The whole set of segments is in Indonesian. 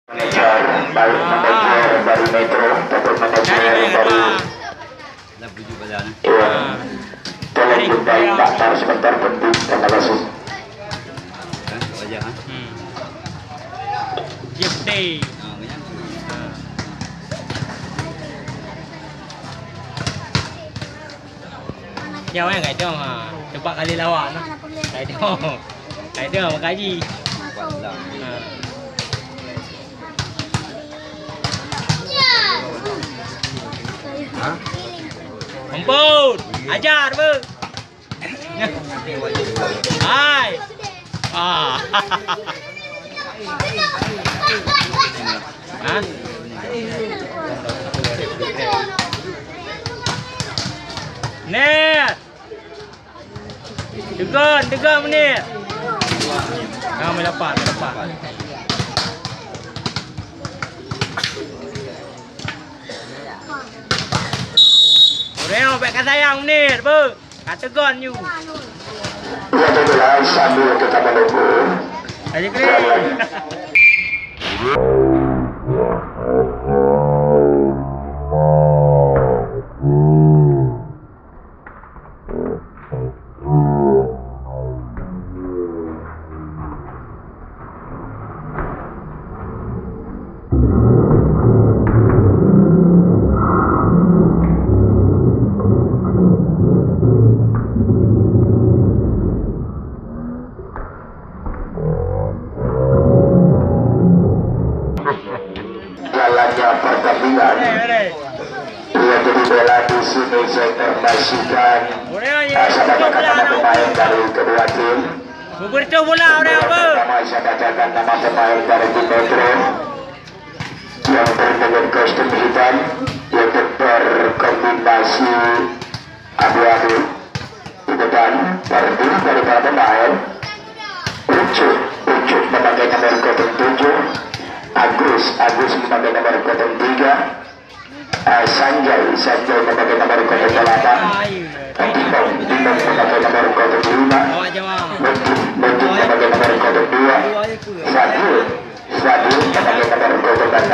Manajer baik manajer dari Metro ataupun manajer dari tolong diundang daftar sebentar penting. Terima kasih. Gifty. Jauh yang kaitong ha. Cepat kali lawan lah. Kaitong. Kaitong mengkaji. Emput, ajar ber. Hai. Ah. Hah? Net. Tegan menit. Nah, melepas. Reo baik sayang menit, ber. Kata gon you. Ya betul, sambil kita menunggu. Ayo keren. Jalannya pertandingan. Ia jadi bola di sini saya informasikan sama pemain dari kedua tim. Beberapa bola orang apa? Saya bacakan nama pemain dari tim Metro yang berpakaian kostum hitam yaitu berkombinasi abu-abu di depan terdiri dari para pemain. Ucup memakai nomor kostum 7. Agus memakai nomor kostum 3. Sanjay memakai nomor kostum 8. Dimong memakai nomor kostum 5. Mungkin memakai nomor kostum 2. Sadil memakai nomor kostum 6.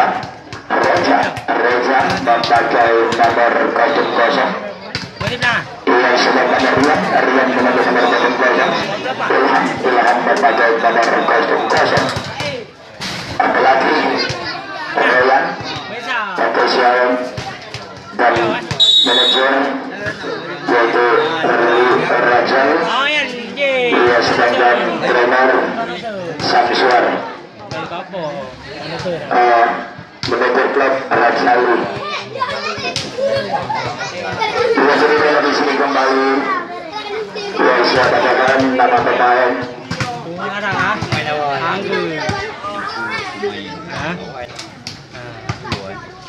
Reza memakai nomor kostum 0. Yang sedang Rian memakai nomor kostum 0. Ilham memakai nomor kostum 0. Lagi Royan, official dan manajer yaitu Rajal. Ia sedangkan trainer Samsuar. Manajer klub Rajali. Ia sudah di sini kembali. Ia siapa katakan nama pemain.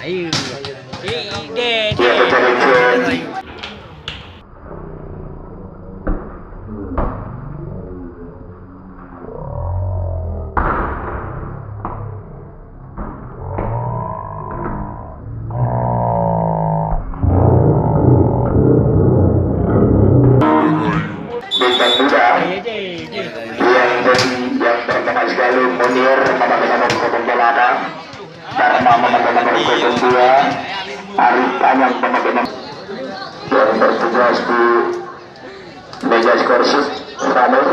Ayo. yang pertama sekali Munir memakai nomor kostum 8, Dharma memakai nomor kostum 2, Arif Anyang memakai nomor yang bertugas di meja skorsheet, Ramir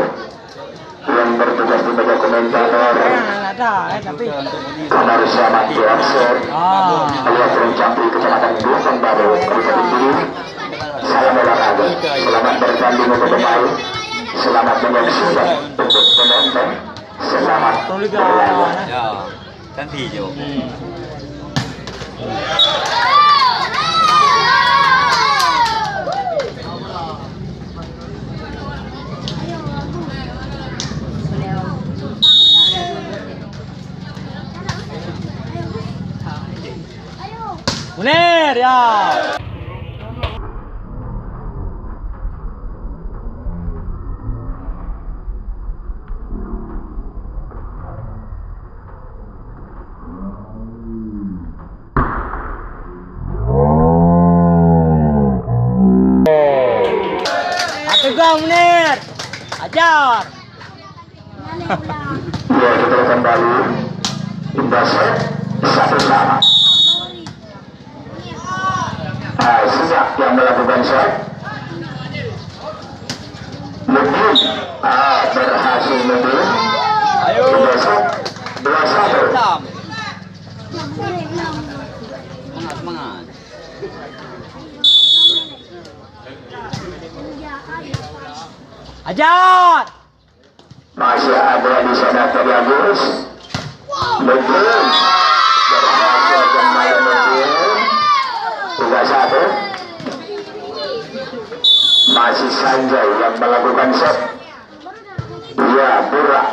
yang bertugas di meja komentator, Kamar Selamat Joakser, alias Rencampi, Kecamatan Dusun Baru, Kabupaten Bulu. Salam olahraga, selamat bertanding untuk pemain, selamat menyaksikan untuk penonton, selamat berlaga. Ya, kan video. Munir ya. Tegang Munir. Ajar. Ya, kita kembali Sudah set, satu sama. Siap yang melakukan set. Mungkin berhasil mungkin. Sudah set, 2-1. Semangat. Ajar! Masih ada di sana Ferry Agus. Mungkin berhasil kembali mungkin 3-1. Masih Sanjay yang melakukan set. Ya, Burak.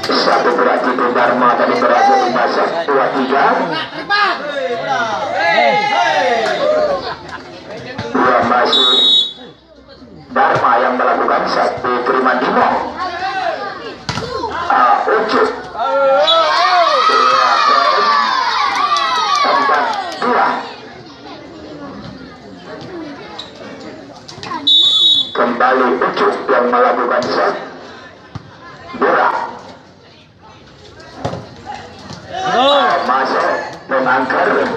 Satu berat itu Dharma tadi berhasil dimasak 2-3. Dua masih Dharma yang melakukan set diterima Dimo. Ucup. 4-2. Kembali Ucup yang melakukan set. Burak. Masuk mengangker.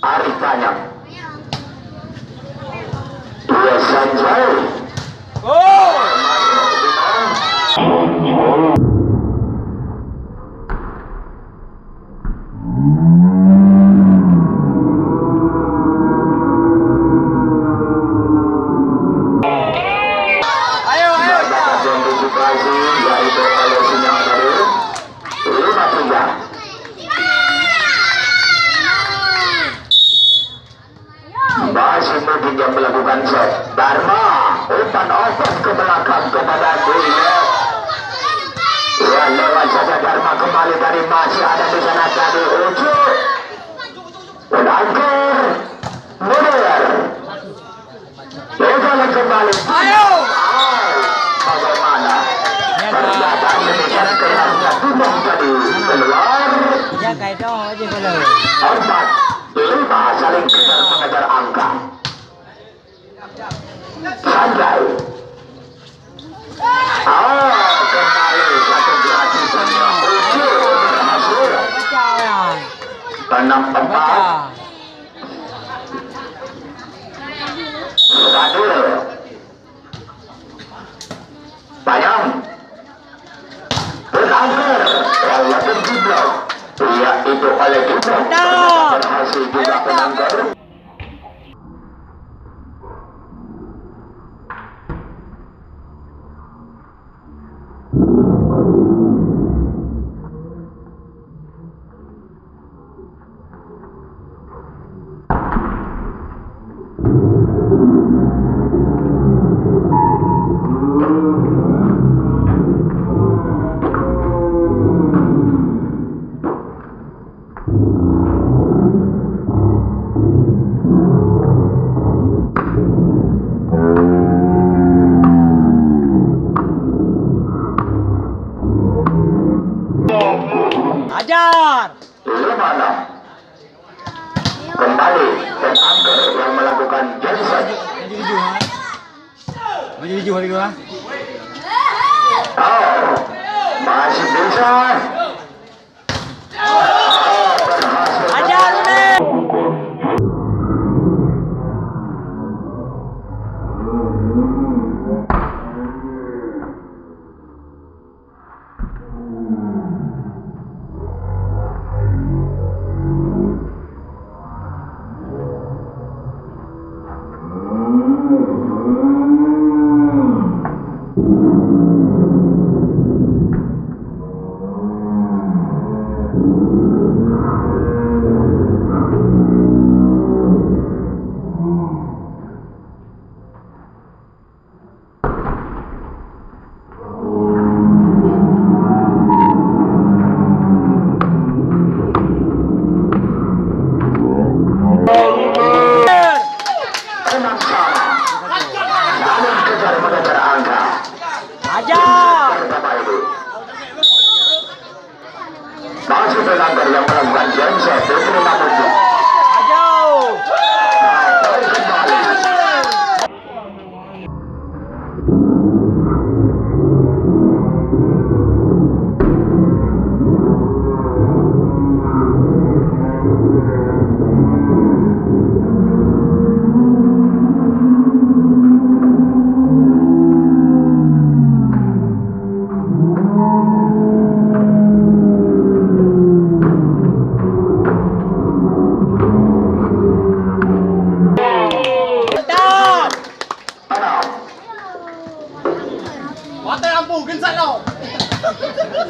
Arif Banyak. Dua Sanjay. Yaitu oleh Sinyang tadi 5-3. Masih mungkin yang melakukan set. Dharma umpan open ke belakang kepada Dunia. Ya, lewat saja Dharma kembali tadi masih ada di sana tadi Ucup. Menangkir Munir. Legal kembali. Ayo. Bagaimana? Ternyata demikian kerasnya tumbang tadi keluar. Ya kayak dong aja kalau. 4-5 saling kejar mengejar angka. Sanjay. Kembali satu gratisannya Ucup berhasil. 6-4. Adil. Bayang. Berangker. Walaupun jiblok. Ya itu oleh jiblok. Berhasil juga penangkar. Ajar! 5-6. Kembali penangkar yang melakukan Jensen. Maju hari gua. Masih bisa. Ajar nih. penangkar yang melakukan genset diterima muncul. Sampai kembali.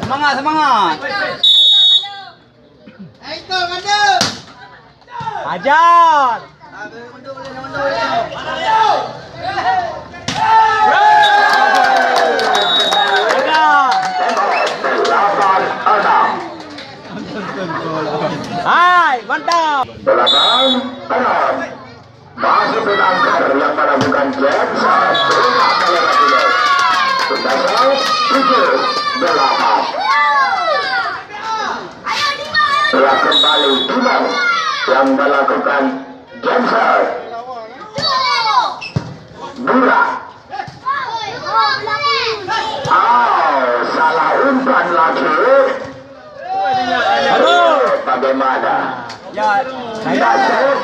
Semangat, semangat. Hajar. Hai, mantap. Belakang kanan. Masih penangkar yang melakukan genset. Terima kasih. Sudah 7-8. Telah kembali Dimon yang melakukan genset. Bura. Salah umpan lagi. Bagaimana? Ya, Nasib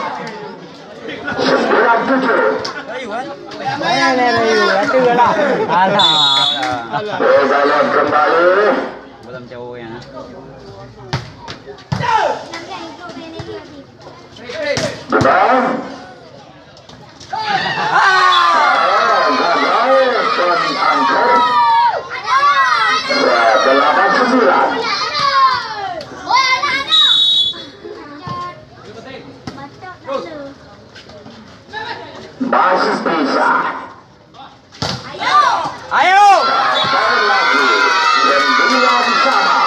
9-7. itu lah. Alah. Berjalan kembali. Belum jauh ya. Benar. Gagal John Angker. 8-9. Masih bisa. Ayo. Sekali lagi. 9 sama.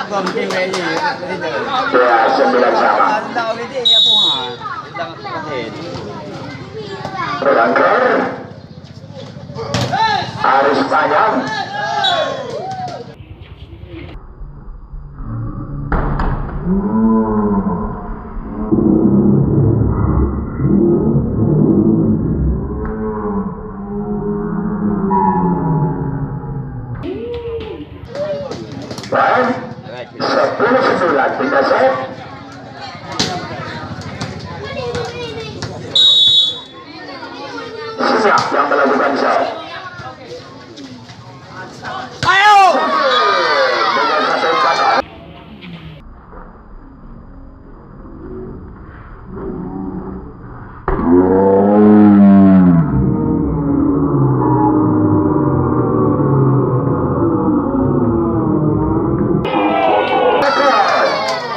Belum tinggal ini. Ya, 9 sama. Tahu ini ya puan. Jangan kaget. Berangker. Aris panjang. Baik, 10-9 kita set. Siap yang melakukan set. Ayo. Dengan satu kata.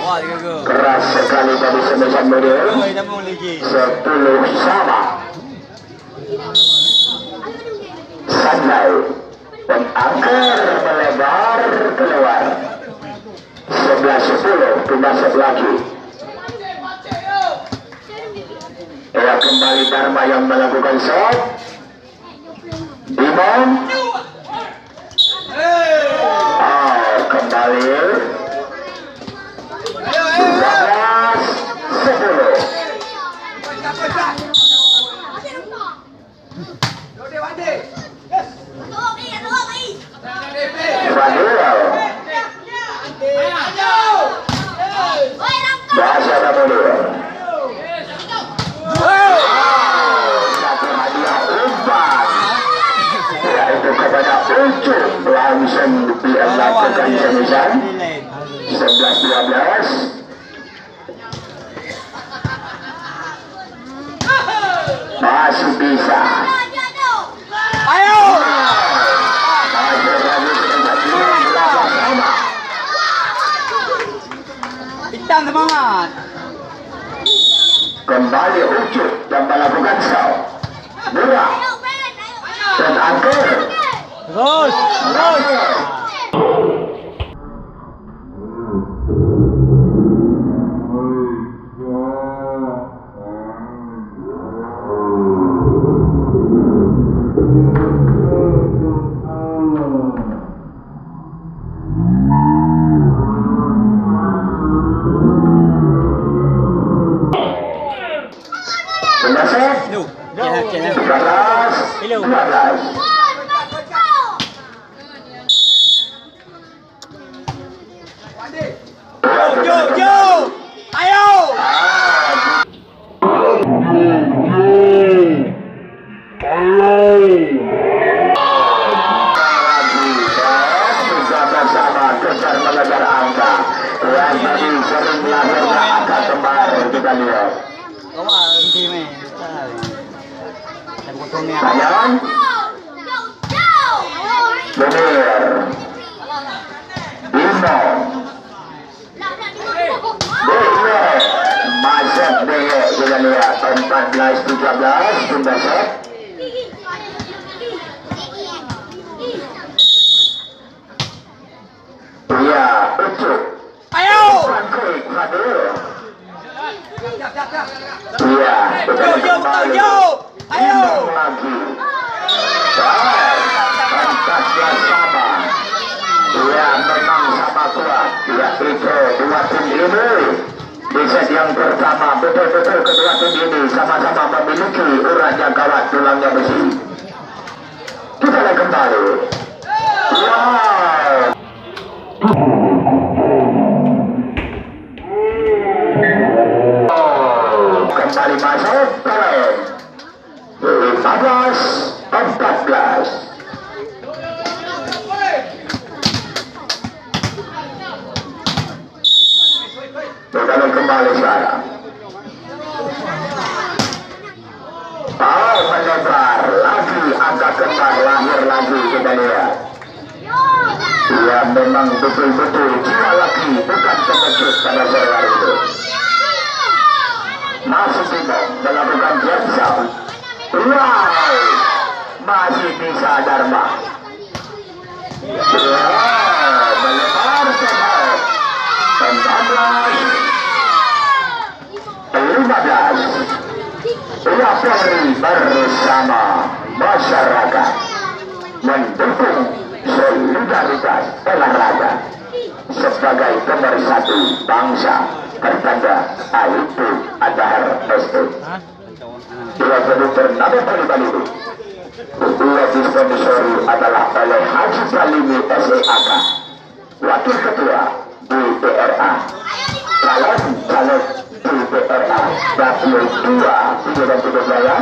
Wah, gagal. Keras sekali dari semesan model. Kita mau lagi. 10 sama. Santai. Pengangker melebar keluar. 11-10 pindah set lagi. Ya, kembali Dharma yang melakukan set. Dimon. Kembali 11-10. Fadil bahasa Fadil. Satu hadiah umpan yaitu kepada Ucup langsung dilakukan semisan 11-12. Masih bisa. Ayo. Hitam semangat. Kembali Ucup yang melakukan show. Murah dan angker. Terus. Ayo! Bersama kejar mengejar angka yang tadi sering melahirkan angka kembar kita lihat. Tangan Munir Bimo Deye Mazet Deye kita lihat 14-13 tunda set. Iya, Ucuk. Ayo! Pankrik, Fadil. Iya, Yo! Ayo! Lagi. Pantasnya sama. Iya, memang sama kuat. Iya, itu dua tim ini. Di set yang pertama, betul-betul kedua tim ini sama-sama memiliki urat yang kawat tulangnya besi. Kita lihat kembali. Wow. Kembali masuk keren 15-14. Berjalan kembali sekarang. Menyebar lagi angka kembar lahir lagi kita lihat. Ya memang betul-betul jiwa lagi bukan pengecut pada sore hari itu. Masih bingung melakukan jump. Wow, masih bisa Dharma. Wow, melebar ke bawah. 15 Polri bersama masyarakat mendukung solidaritas olahraga sebagai pemersatu bangsa bertanda Aibtu Adhar ST. Dua produk nama Bali-Bali dua dispensori adalah oleh Haji Balimi SEAK, Wakil Ketua BPRA, calon BPRA W2 Video dan Video Jaya.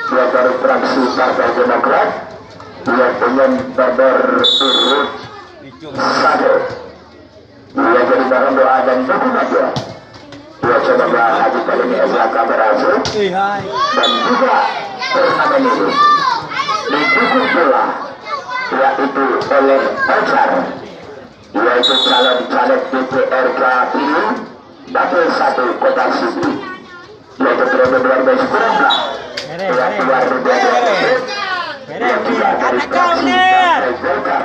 Dua dari fraksi Partai Demokrat, dua dengan nomor urut 1. Dua jadi bahan doa dan dukungan dia. Dua coba Haji Balimi SEAK berhasil dan juga turnamen ini didukung pula yaitu oleh Ocar, yaitu calon caleg DPRK ini Dapil 1 Kota Sigi, yaitu periode 2019 yang 2020 yang juga dari fraksi Partai Golkar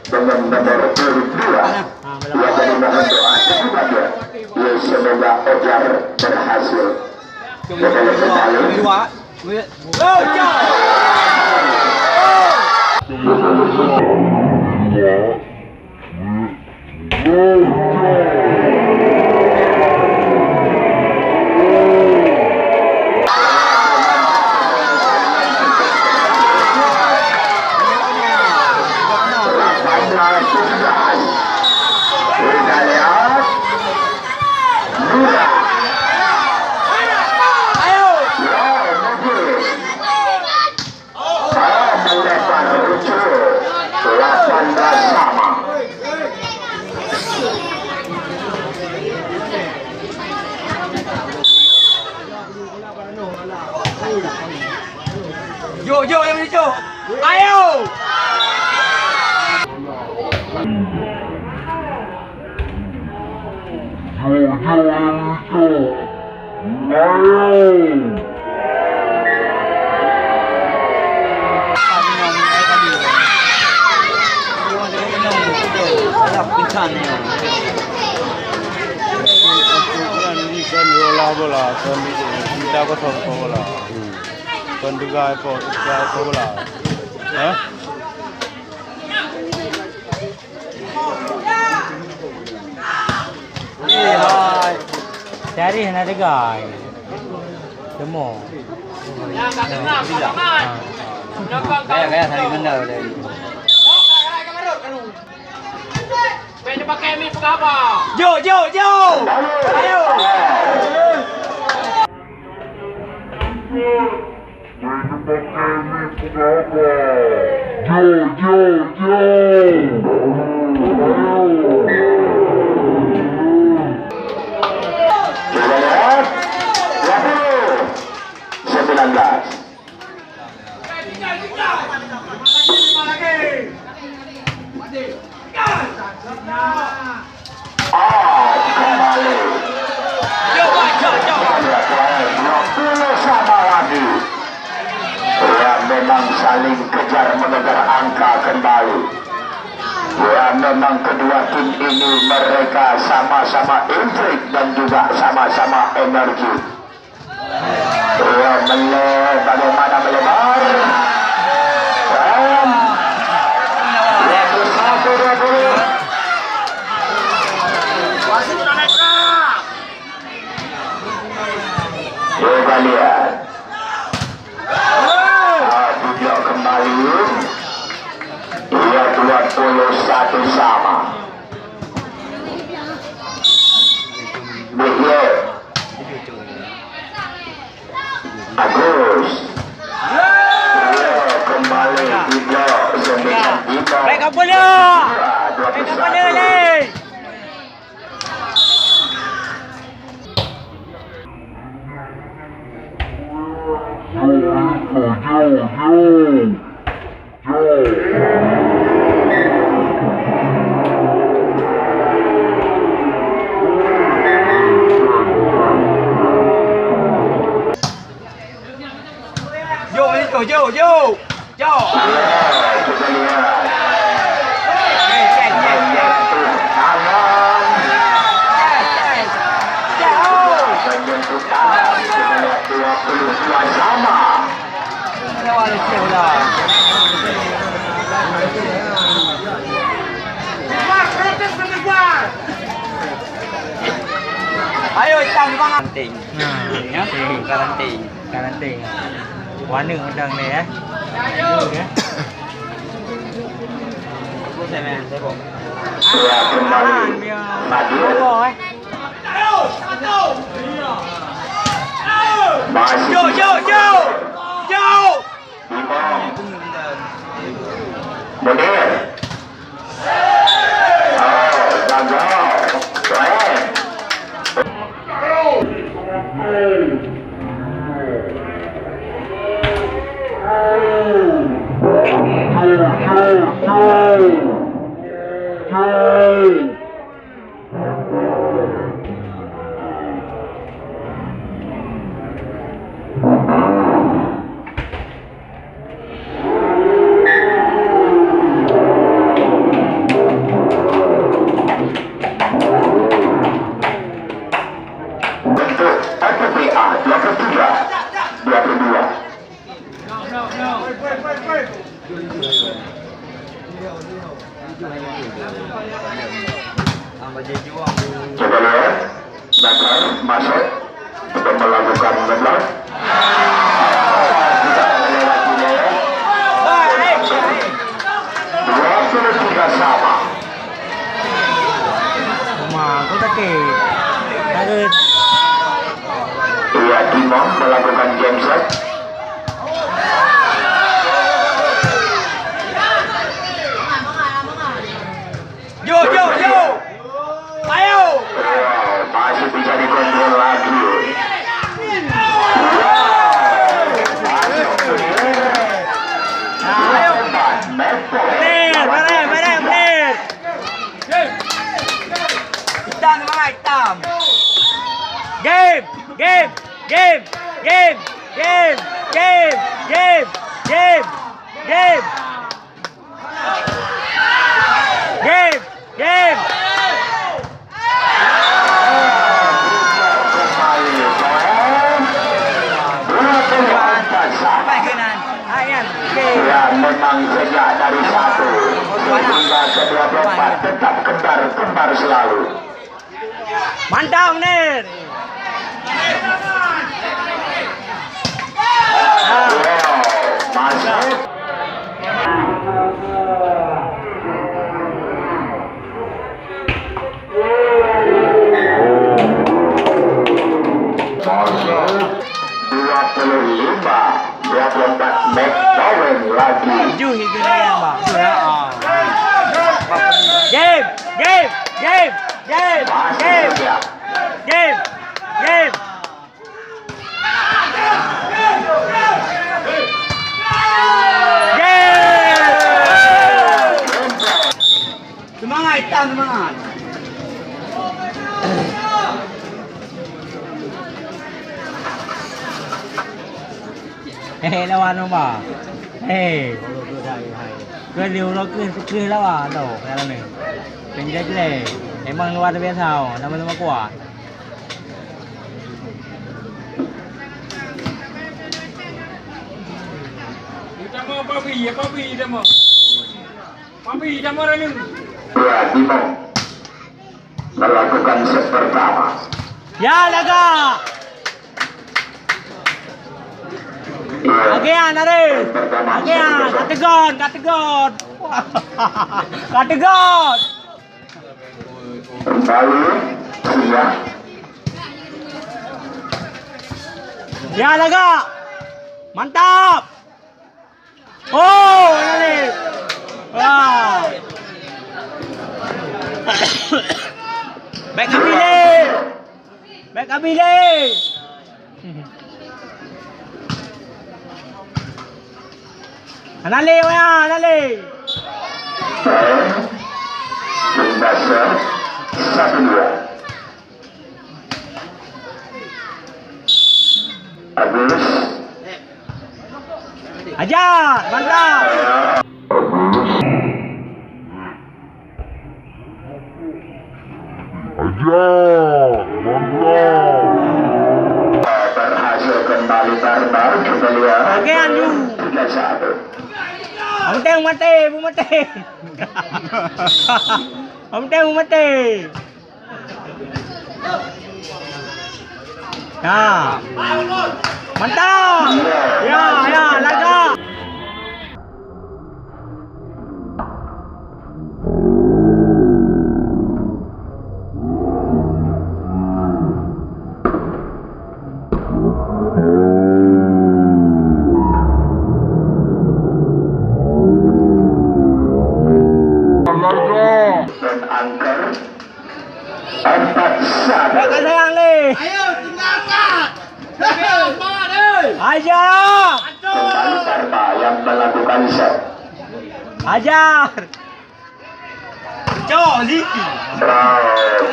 dengan nomor urut 2. Ia dari mohon doa dukungan dia. Ya semoga Ocar berhasil. Kita lihat kembali. Yo, yang ini, Jo. Ayo! bola, kita kosong bola. Penduga bola. Hah? Cari ada guys. Demo. Kaya saling benar dari. Jo. Ayo. Memang saling kejar mengejar angka kembali. Ya, memang kedua tim ini mereka sama-sama intrik dan juga sama-sama energi. Ya, bagaimana melebar? Dan yaitu 1-20. Coba lihat. Kembali ia 21 sama. Biar Agus kembali juga 95. Mereka bola. Leh. Jo. Ayo hitam karanting. Ya, karanting. Warna undang ni ya. Sudah kembali maju. Masih Jo. Munir. Gagal. Keren. Untuk RPPA 23-22. Coba lihat, Bakar masuk untuk melakukan ngeblok. Tidak melewatinya. 23 sama. Aku tak ke. Ia Dimong melakukan game set. Jo. Ayo. Masih bisa dikontrol lagi. Ayo. Menir. Hitam. Game. kembar selalu. Mantap Munir. Wow, masuk. Masuk. 24 McLaren lagi. Tujuh hingga dia bang. Game. Masih saja. Game. Semangat hitam, semangat. Lawan nó bảo cứ liều nó cứ lao à đổ cái là mìnhเป็นเด็กเลยไอ้มังนวดเบี้ยเท่าแล้วมันมากกว่า Kita mau papi dah mau. Papi sama orang ni. Ya, Bimo melakukan set pertama. Ya laga Iya, Agian Arif Agian Kategon Kategon kembali siap. Ya laga mantap oh Arif wah back Abile Anale ya anale Basa 1-2. Agus Ajar mantap berhasil kembali barbar. Kita lihat Agian you 3-1. Ông teo mate bu mate Ông teo mate Ya mantap ya laga Dan angker 4-1. Kakak sayang le Ayo tinggalkan. Ajar Kembali Sarpa yang melakukan set. Ajar Jolly.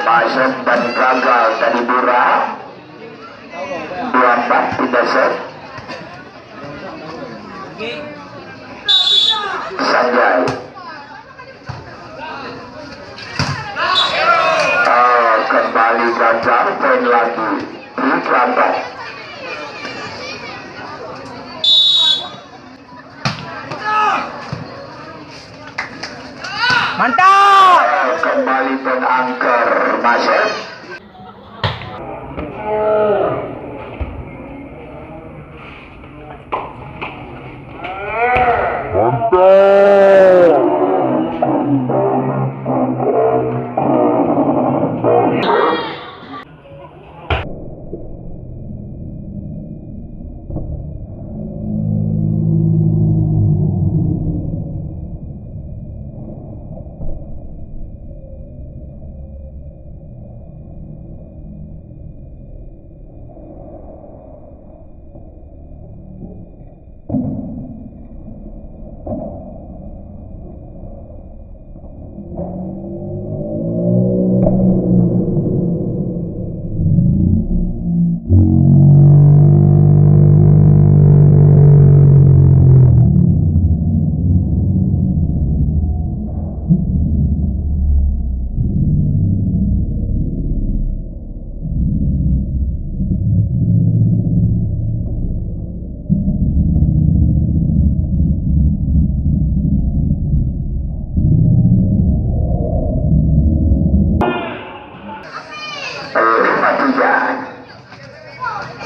Masuk dan gagal dari Bura. 2-4 tidak set. Sanjay. Kembali gagal, poin lagi 3-4. Mantap Kembali poin angker masuk.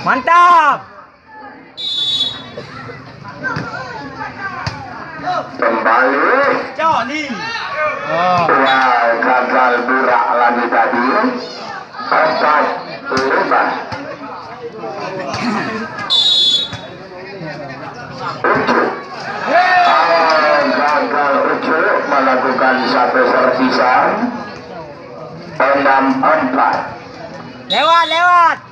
Mantap. Kembali. Johnny. Wow, gagal burak lagi tadi. 4-5. Ucup. Gagal Ucup melakukan satu servisan. 6-4. Lewat.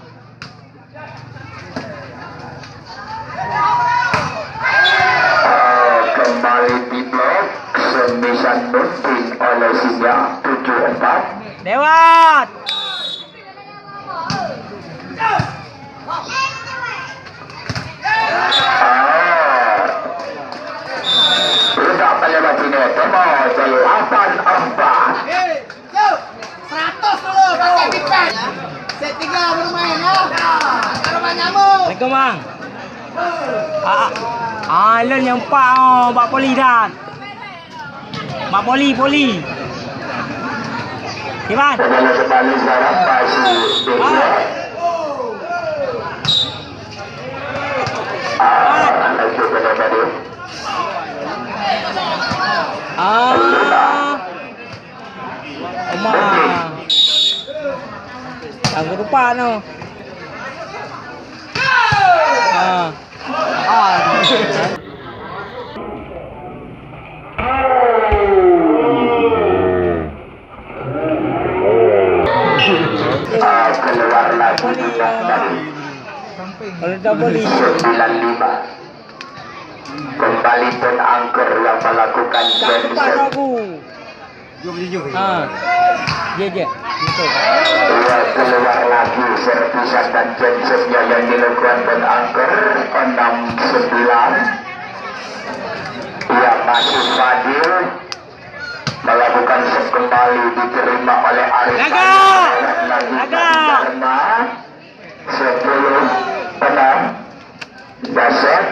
Kembali di blok semisan Nurdin oleh Singa 7-4. Lewat. Tidak melewati net, temo 8-4. 100 dulu pakai pipet. Set 3 bermain ya. Rumah nyamuk. Assalamualaikum bang. Alun yang Pak Poli dah. Mak Poli. Gimana? Kembali sekarang masih Dewa. Lagi benar-benar. Oma. Aku lupa no. Keluar lagi dari Kalau tak boleh. 95. Kembali pun angker yang melakukan Tak cepat Benson. aku. Dia. Betul. Ia keluar lagi servisan dan Johnsonnya yang dilakukan pun angker 6-9. Ia masih Fadil melakukan set kembali diterima oleh Arif. Laga. 10-6. Dasar.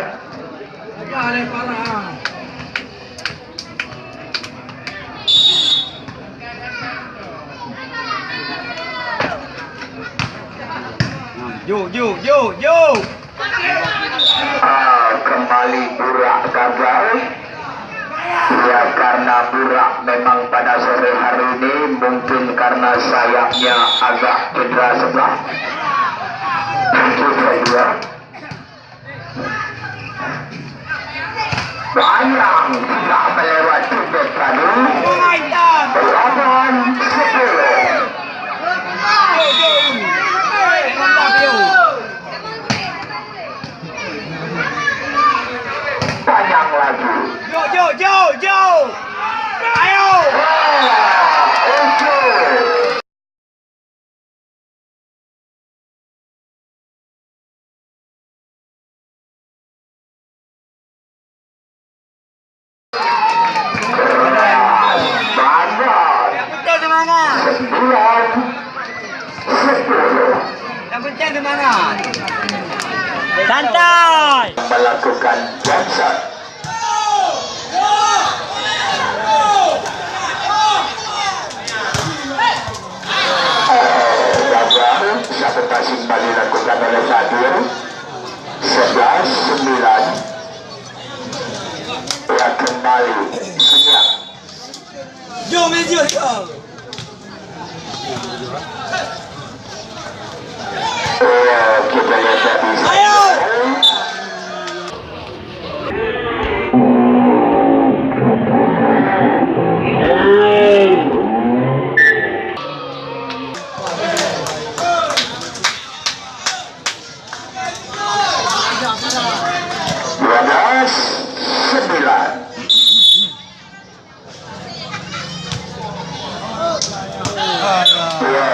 Yo. Kembali Burak gagal. Ya, karena Burak memang pada sore hari ini mungkin karena sayapnya agak cedera sebelah. 7-2. Bayang tidak melewati bek tadi. 8-10. Panjang lagi. Yo. Ayo. Betul semangat. 9-10. Yang penting semangat. Santai. Melakukan Johnson. Gagal. Satu passing kembali dilakukan oleh Fadil. 11-9. Ya, kembali siap. Yo. Kita lihat tadi. Ayo.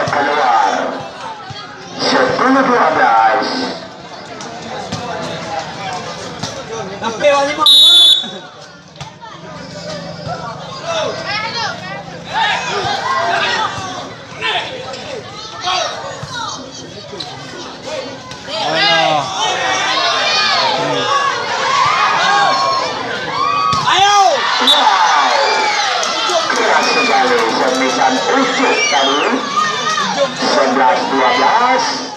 Keluar 10-12. Sampai wali mak. Ayo. Keras sekali semisan ujuk tadi. 11-12.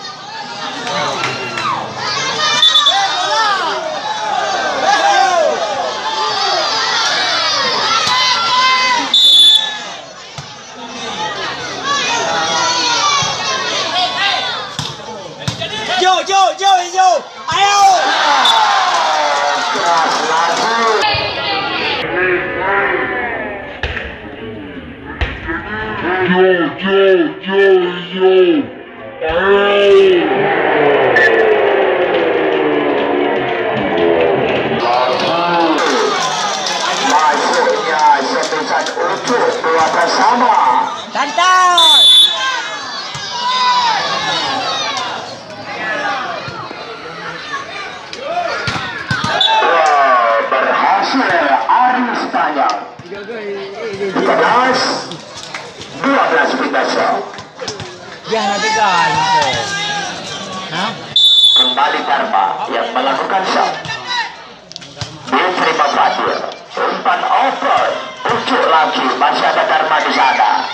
Masuknya serpisan ujuk dua bersama. Santai. Berhasil Aris Panjang 12 kita shot. Ya nanti kan. Hah? Kembali Dharma yang melakukan shot. Diterima Fatir. Umpan over. Ujuk lagi. Masih ada Dharma di sana.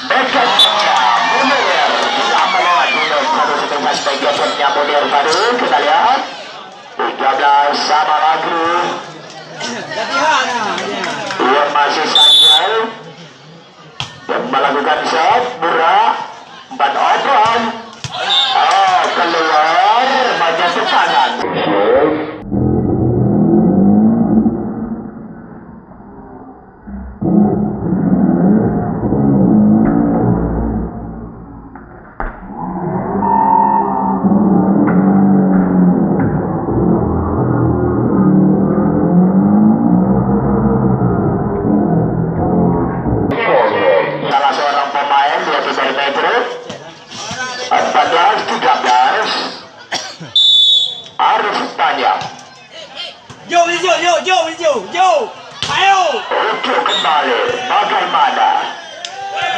Backhandnya Munir. Tidak melewati satu setengah backhandnya Munir baru. Kita lihat. 13 sama lagi. Ia masih Sanjay yang melakukan shot. Murah. Umpan open. Oh, keluar. Maju ke kanan. Salah seorang pemain dia dari Metro 14-13 Arif Panjang Yo. Ayo. untuk kembali bagaimana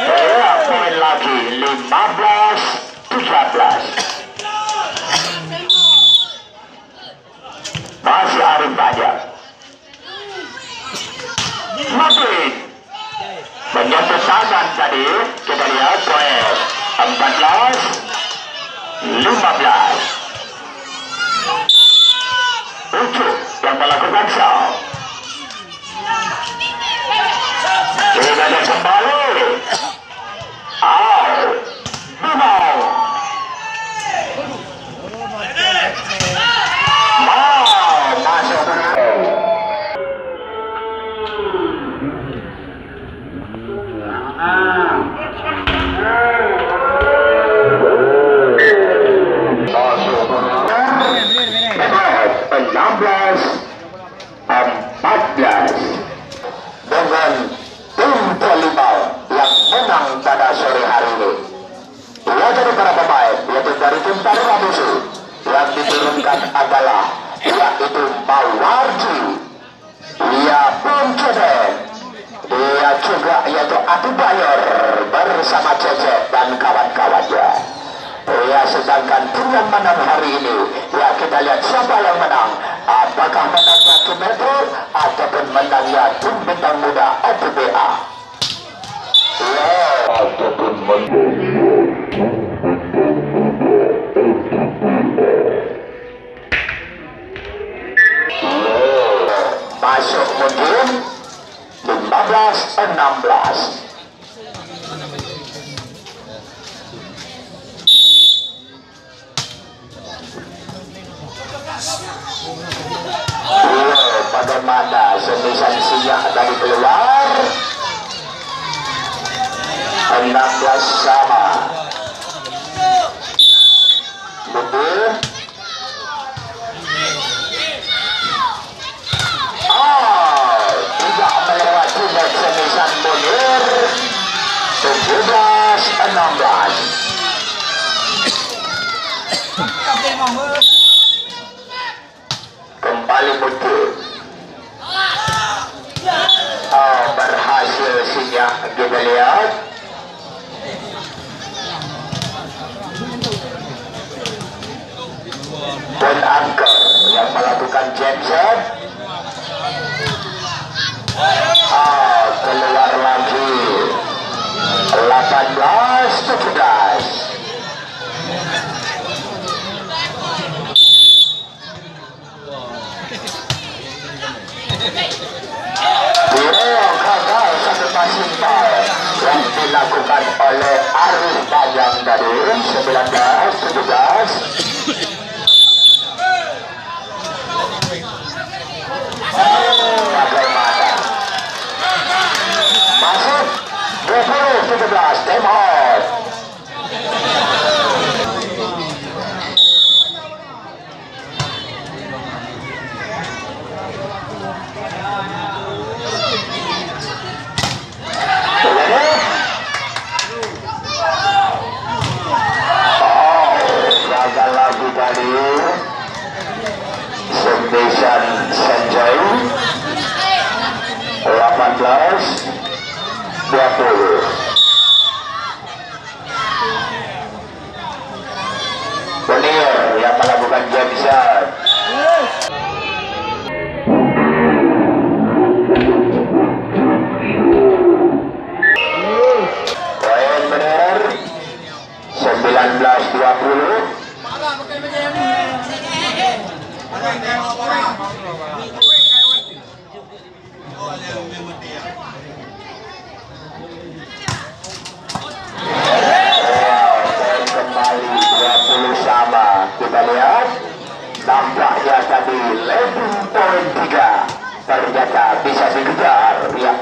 ya, poin lagi 15-13 masih Arif Panjang Madrid menyentuh tangan tadi. Kita lihat poin 14-15 Ujuk yang melakukan shot. Tidak ada kembali. Out. Mau. Masuk. Dengan tim volleyball yang menang pada sore hari ini. Ia dari para pemain, yaitu dari tim Taruna Musuh yang diturunkan adalah yaitu Mawarji, ia pun Cedek, ia juga yaitu Adi Bayor bersama Cecep dan kawan-kawannya. Ya, sedangkan tim yang menang hari ini, ya kita lihat siapa yang menang. Apakah menangnya tim Metro ataupun menangnya tim bintang muda OPBA? Ya, ataupun masuk mungkin 15-16. Bagaimana semisan siap dari keluar 16 sama betul. Tidak melewati semisan Munir 17-16 kembali muncul. Berhasil sinyak kita lihat. Dan Angker yang melakukan genset. Keluar lagi 18-17. Gagal satu passing ball yang dilakukan oleh Arif Panjang dari 19-17. Bagaimana? Masuk 20 17 time out. Gagal lagi dari Sendesan Sanjay 18-20. Bonir yang melakukan jump shot. Poin benar 19-20. Kembali 20 sama. Kita lihat nampaknya tadi leading poin 3 ternyata bisa dikejar yang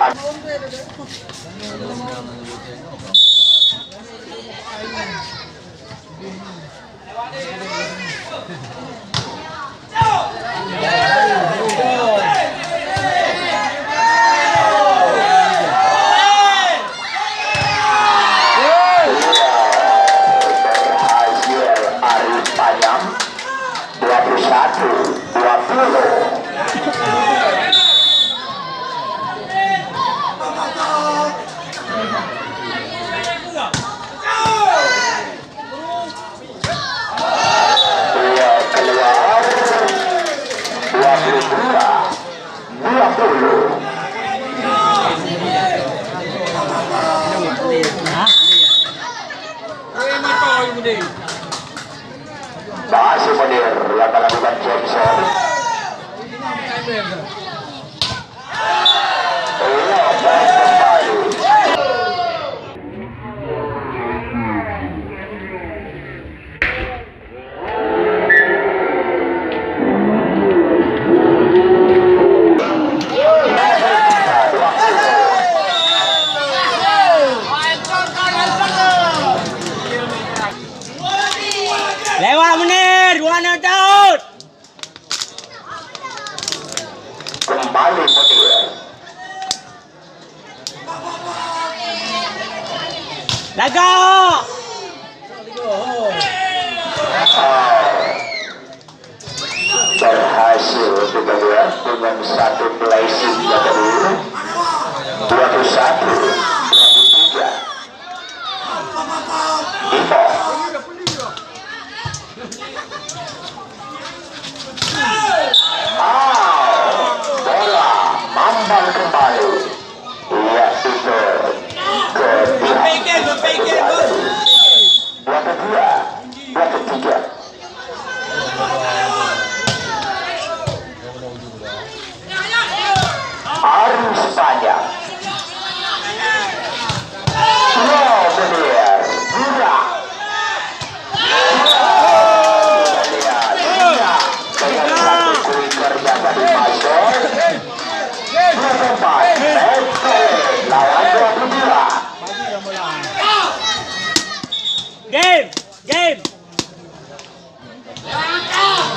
berhasil Arif Payam 21-20. Dia keluar 22-20. Masih Munir yang melakukan Jackson. Kembali. Lewat Munir, 2 not out. Kembali Munir. Laga. Berhasil kita lihat dengan satu placing tadi 21-23. Info. Bola mambang kembali. Iya itu ke pihak 22-23. Arus panjang. Wow, benar. Gerak. Dengan satu kuiker yang tadi masuk. 24. Lawan 22. Game.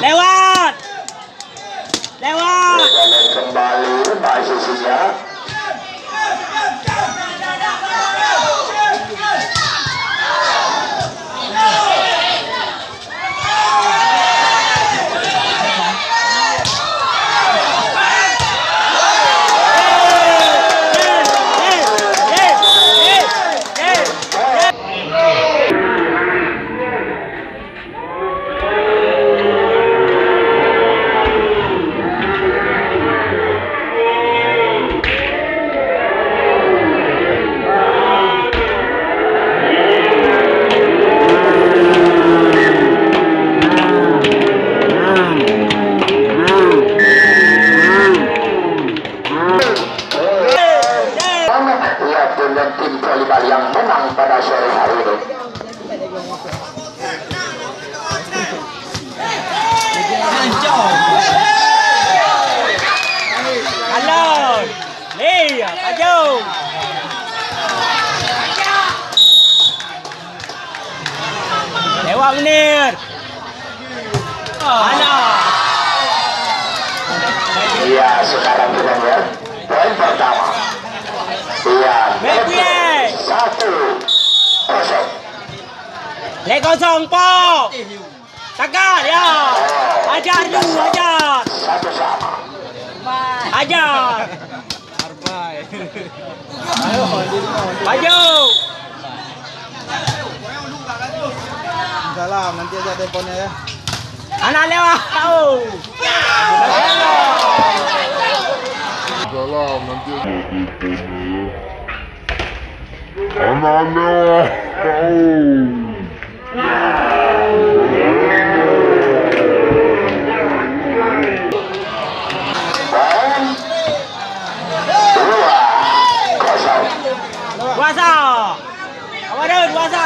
Lewat. Jalan kembali posisinya. Munir. Anak. Iya, sekarang kita lihat poin pertama. Iya, Baik. 1-0. Lek kosong po. Takat ya. Ajar dulu, ajar. 1-1. Ajar. Maju. Salam, nanti aja teleponnya ya. Anak lewat. Tahu. Salam nanti anaknya Poin 2-0. Puasa. Apa dah puasa?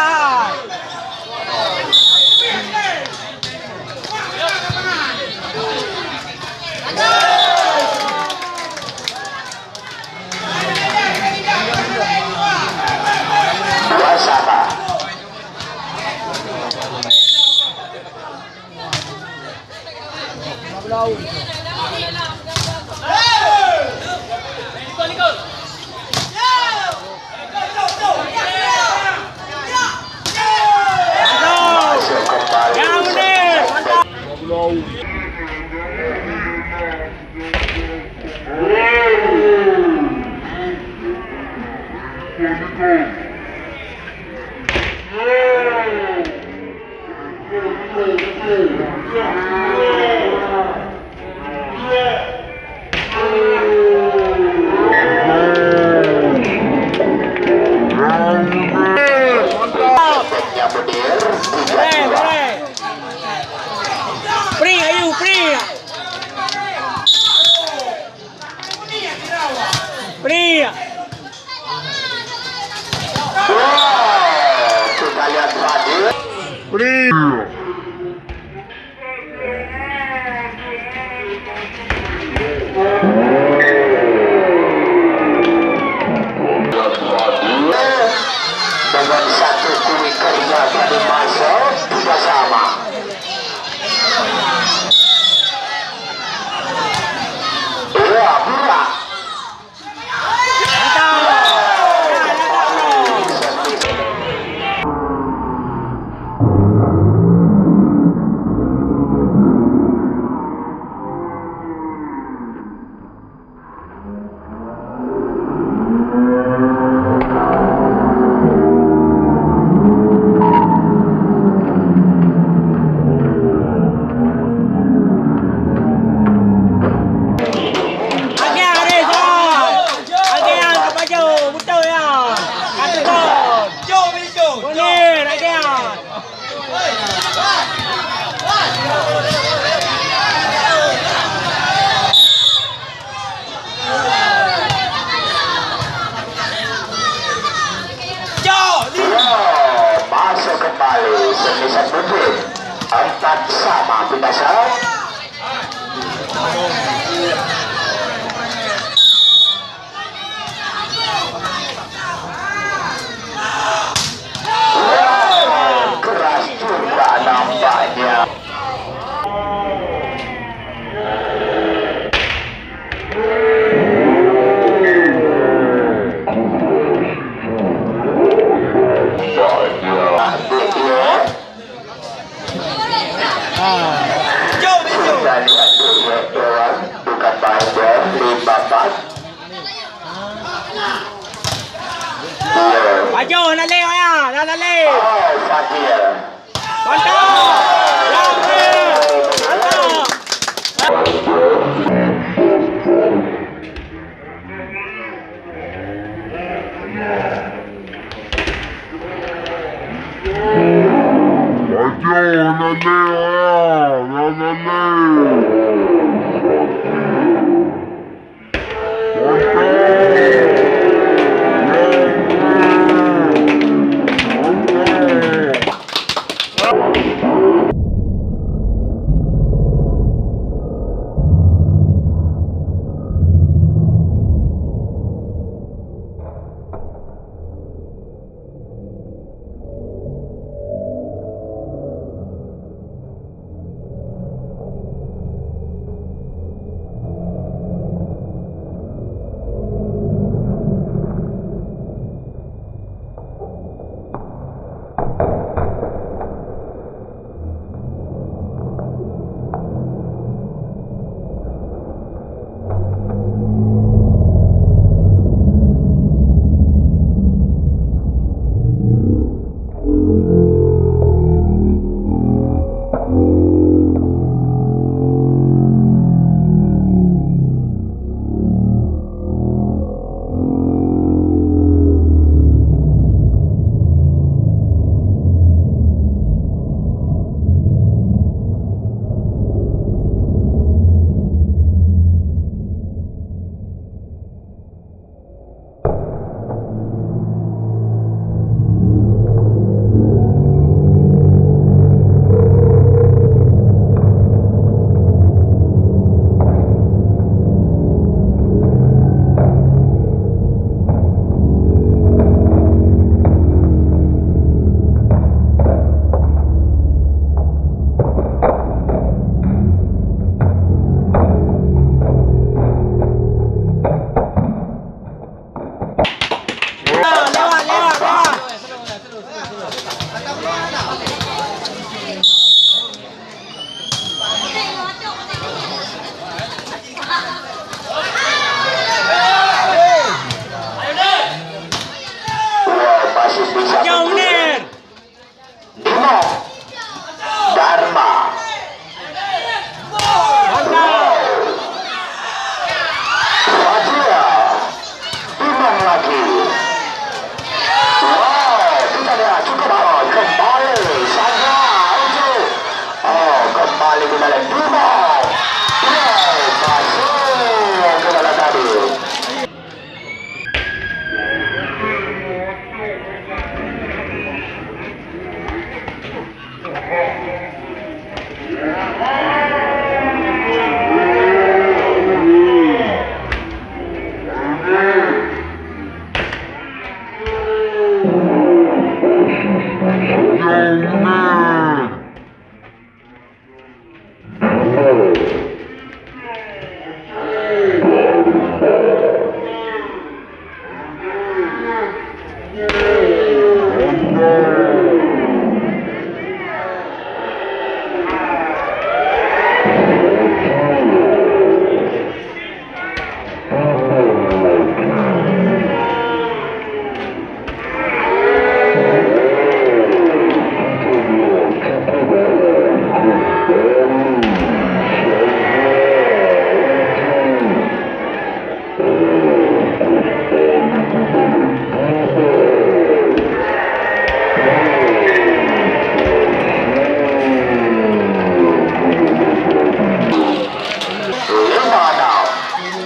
Wasapa. Masuk kembali. Ya Munir. Mantap. Teknya Munir. Boleh, boleh. Free, ayu, free. Free. Wow, kita lihat Fadil. Dengan satu kulit kerja dari masuk tidak sama. Iya, burak. Masuk kembali semisal mungkin 4-4 tidak salah. Wow, keras juga nampaknya. Kita lihat dulu kawan, bukan Binder, 5-4. Maju, nak leh ya, nak leh. Oh, Fadil. Mantap. Ya Munir. Mantap.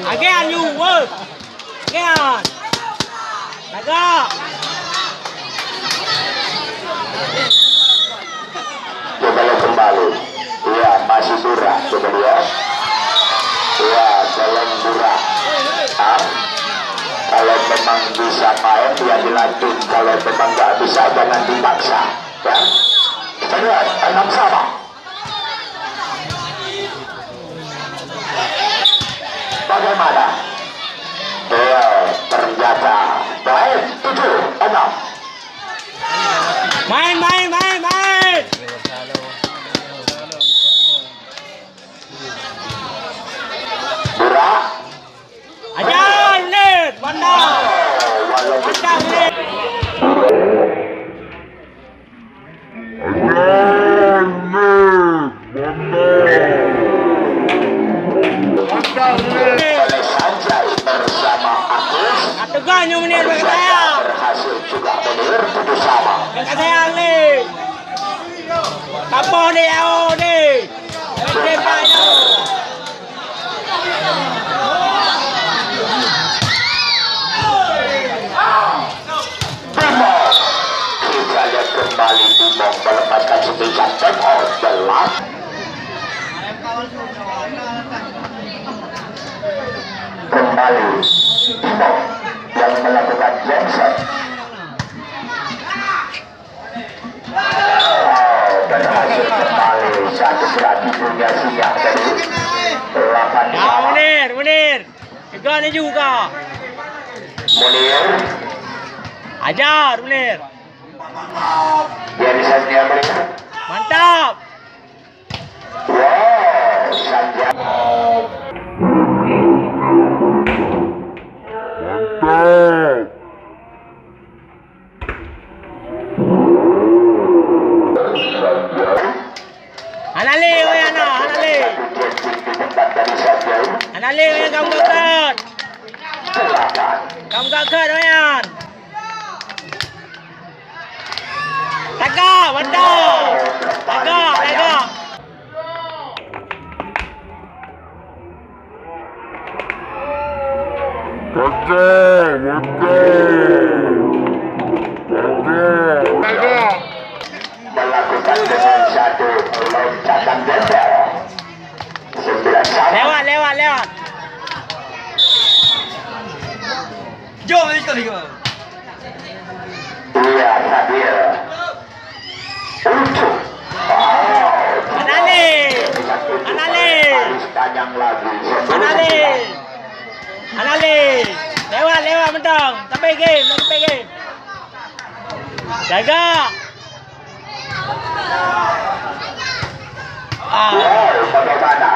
Again you work. Again. Laga. Coba lihat kembali. Iya, masih Dura. Coba lihat. Iya, dalam Dura. Kalau memang bisa main, ya dilanjut. Kalau memang nggak bisa, jangan dipaksa. Ya. Kita lihat, 6 sama. Bagaimana? Iya, ternyata baik. 7-6. Main. Dura. Ajar Unir. Bandar. Walaupun Ajar Unir. oleh Sanjay bersama Agus Atugan yung Unir bagi saya. berhasil juga Munir 7 sama. Bagi saya ni. Kapo ni ako ni. Bagi saya. Bimo, kita lihat kembali Bimo melepaskan sepijak Bimo jelas. Kembali Bimo yang melakukan Johnson. Berhasil kembali satu lagi punya siap dari 8 Ya sama. Munir. Juga ni juga. Munir Ajar Munir. dari Sanjay Munir. Mantap. Wow, Sanjay. Anali oi ana, anali. Dari Sanjay. Anali oi kamu gakat. 8. Kamu gakat oi an. Taga, mantap. Taga. Melakukan dengan satu loncatan gembel 9 sama. Lewat. Jom sekali kau. Iya, Nabil. Untuk Anali. Panjang lagi. Anali. Lewat mentang. Sampai game. Jaga. Wow, bagaimana?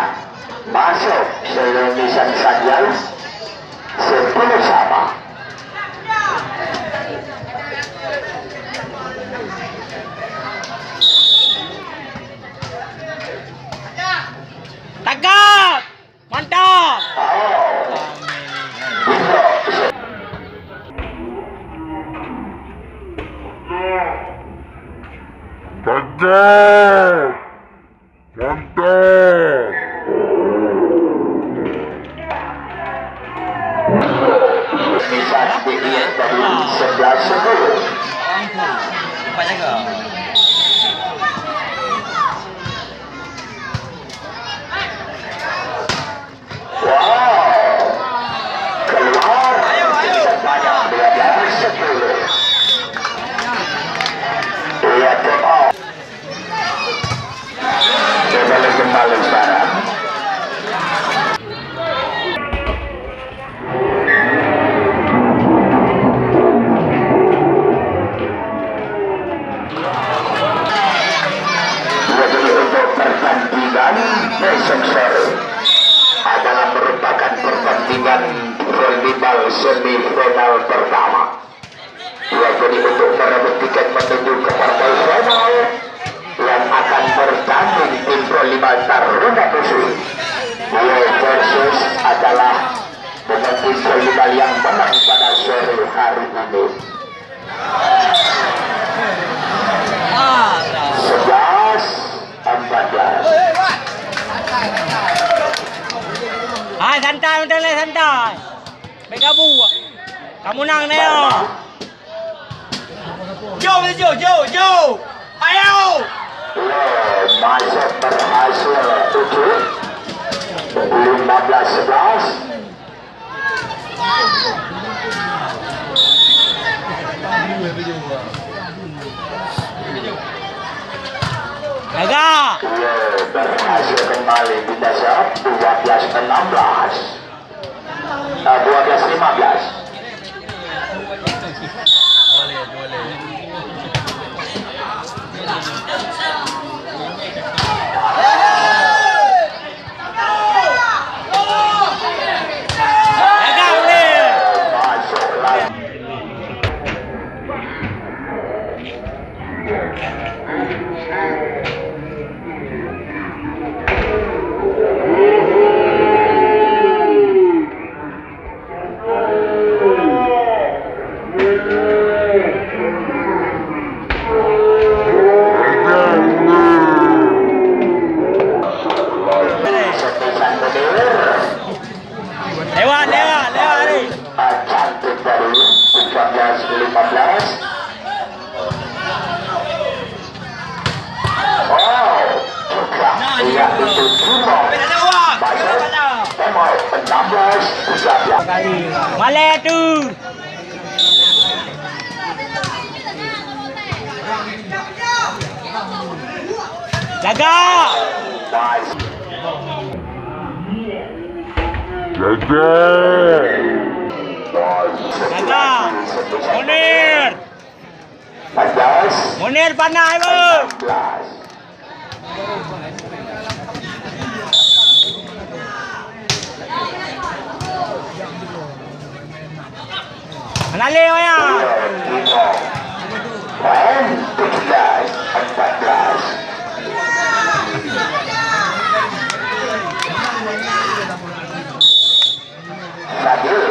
Masuk Selemisan Sanjay 10 sama. Tagap. Mantap. Bisa dilihat dari 11-10. Cepat jaga. Wow, keluar sebanyak 12-10. Iya, dan besok sore adalah merupakan pertandingan volleyball semifinal pertama. Ya, jadi untuk merebut tiket menuju ke partai final yang akan bertanding tim volleyball Taruna Muslim versus adalah dengan tim volleyball yang menang pada sore hari ini. 11-14. Hai, santai udah le santai. Begabu. Kamu nang neo. Jo. Ayo. Masuk berhasil 15-11. Jaga. Berhasil kembali di dasar 12-16. 12-15. Jaga boleh. Masuk lagi. Lewat ni. Cantik dari 13-15. Oh, juga ia itu Juno. Masuk 16-13. Malay tu. Jaga. Jaga. Munir panai bang. Menali ya. 17-14. Fadil.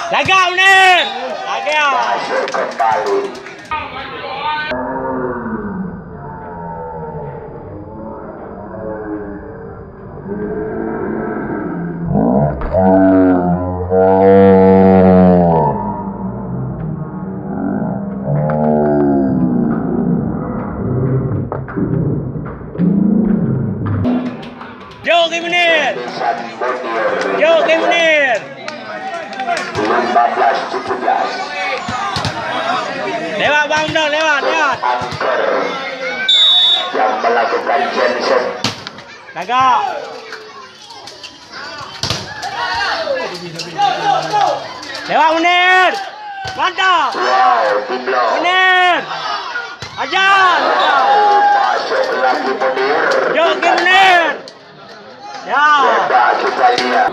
Jaga Munir. Jaga. Masuk kembali. Jauh ke Munir. Jauh ke Munir. 15-17. Lewat bang Munir, lewat. Angker yang melakukan Jensen. Jaga. Lewat Munir. Mantap. Wow, diblok. Munir. Ajar. Masuk lagi Munir. Jauh ke Munir. Ya. Coba kita lihat.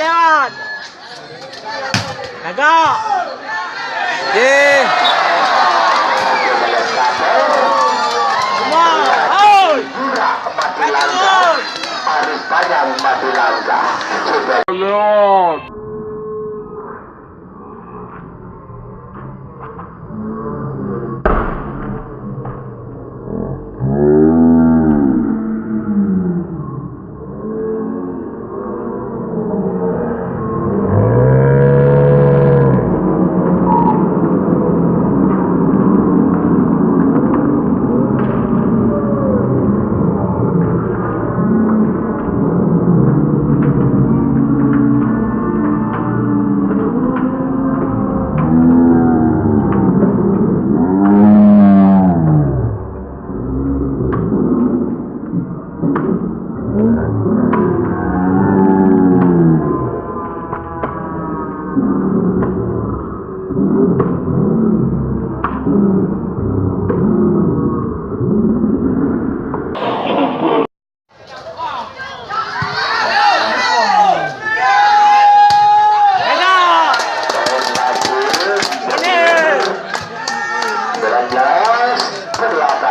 lewat. Agak. Semua. Out. Mati langkah. Arif Panjang mati langkah. Sudah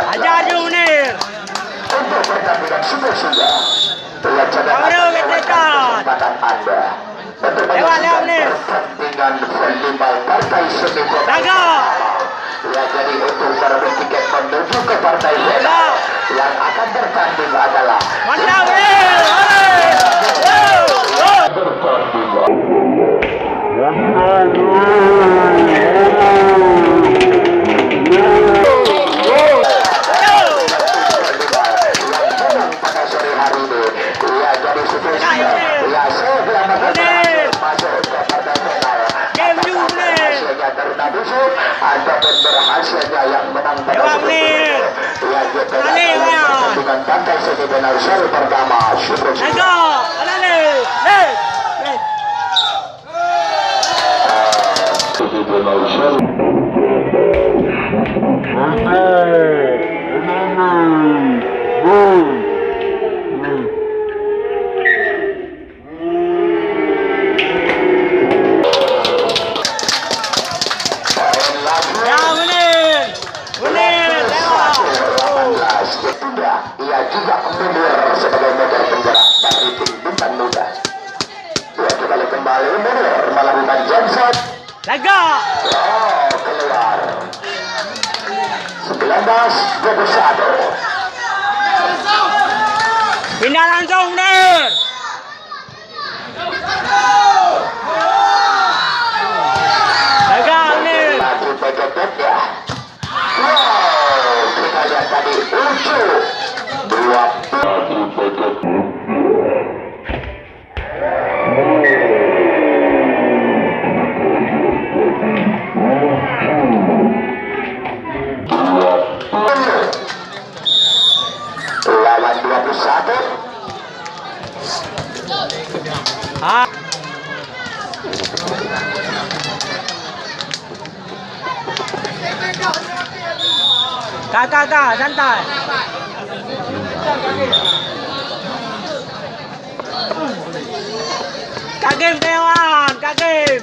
Ajar je Munir. untuk pertandingan sudah. Kesempatan Anda untuk Lewat, Munir. pertandingan volleyball partai semi Jaga. Ya, jadi untuk para bertiket menuju ke partai bola yang akan bertanding adalah Mantap Munir. pada sore hari ini. Ya, jadi spesial. Ya, selamat datang masuk ke partai final. Game you Munir. Hasilnya ternabusu ataupun berhasilnya yang menang pada Lewat, sore Munir. Ya, kita Alani, Munir. dengan partai semifinal seri pertama. Super Jaga. Alani. Hey. Hey. semifinal seri. Ya Munir. Munir lewat. Ia juga mundur sebagai modal penggerak dari tim Bintang Muda. Ia kembali mundur melakukan jump shot. Jaga. Oh, keluar. 19-21. Pindah langsung Munir. Jaga Munir. Lagi peget ya. Wow, kita lihat tadi Ucu. Dua lagi peget. Lawan 21. Ah. Kakak, santai. Kakim Dewan, Kakim.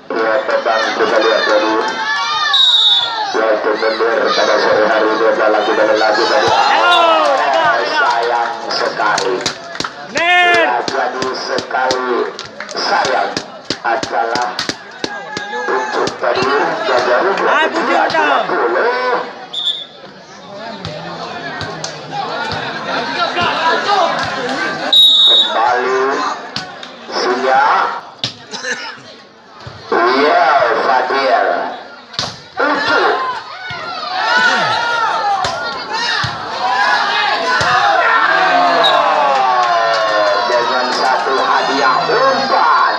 Ya, tentang kita lihat dari untuk mundur pada sore hari ini adalah kita lagi tadi. Sayang sekali. Ner. Ya, jadi sekali sayang adalah untuk tadi jaga Hai, Budi Utang. Kembali Sia. Iya, Fadil. Ucu. Dengan satu hadiah umpan.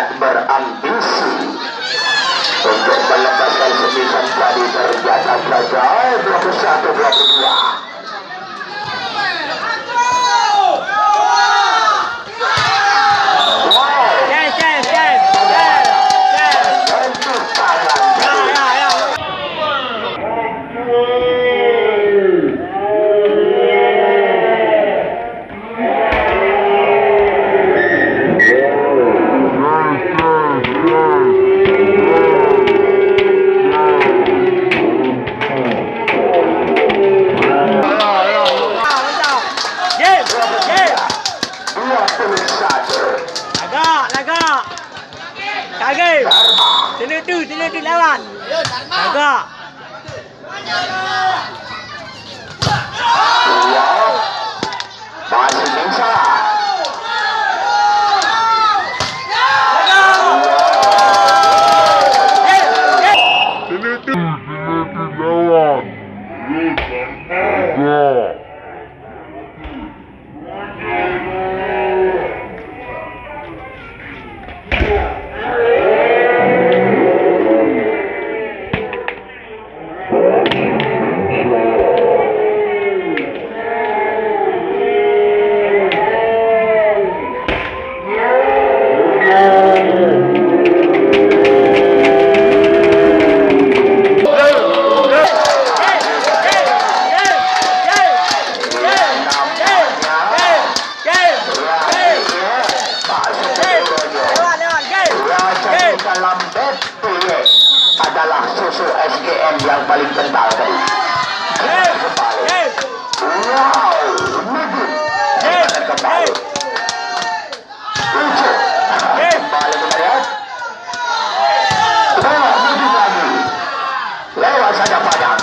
sangat berambisi untuk melepaskan sebisan tadi terjata saja 21-22. Kage. Sini tu lawan. Agak. Masih bisa. Dalam BPS adalah susu SGM yang paling kental tadi. Wow, kembali. Kembali melihat. Lagi. Lewat saja padang.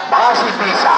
Masih bisa.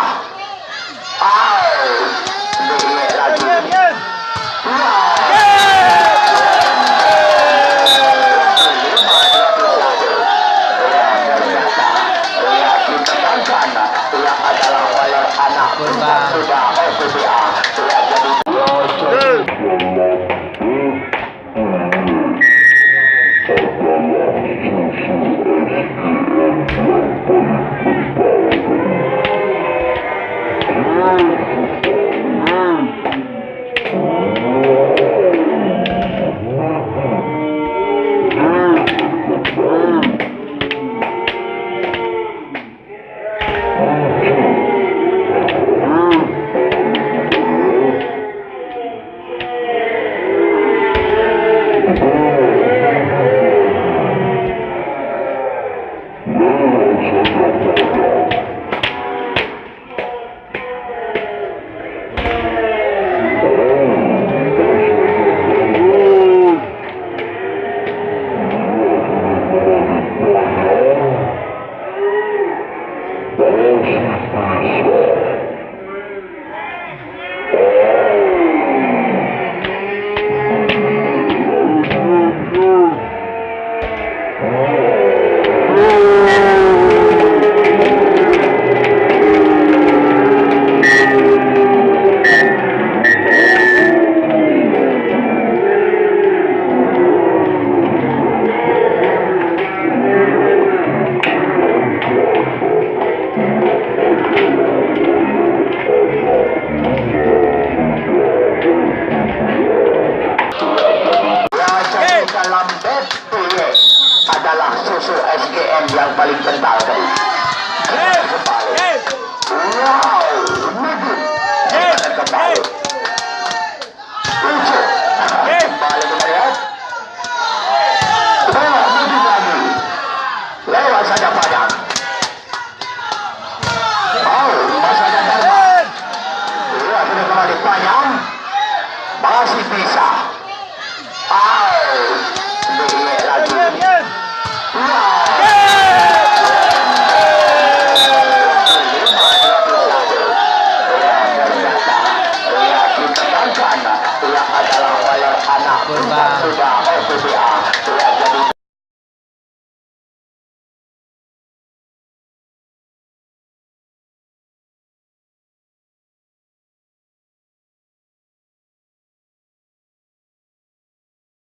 Dalam BPS adalah susu SGM yang paling kental.